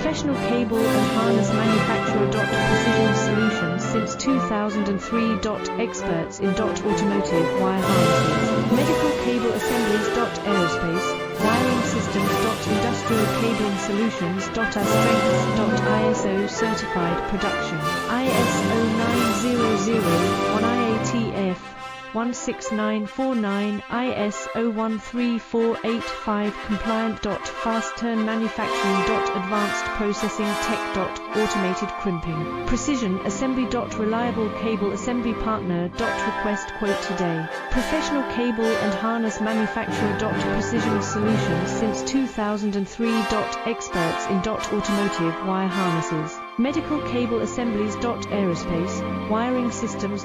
Professional cable and harness manufacturer. Precision solutions since 2003. Experts in automotive wire harnesses. Medical cable assemblies. Aerospace wiring systems. Industrial cabling solutions. Our strengths. ISO certified production. ISO 9001 IATF 16949 ISO 13485 compliant. Fast turn manufacturing. Advanced processing tech. Automated crimping. Precision assembly. Reliable cable assembly partner. Request quote today. Professional cable and harness manufacturer. Precision solutions since 2003. Experts in automotive wire harnesses. Medical cable assemblies. Aerospace wiring systems.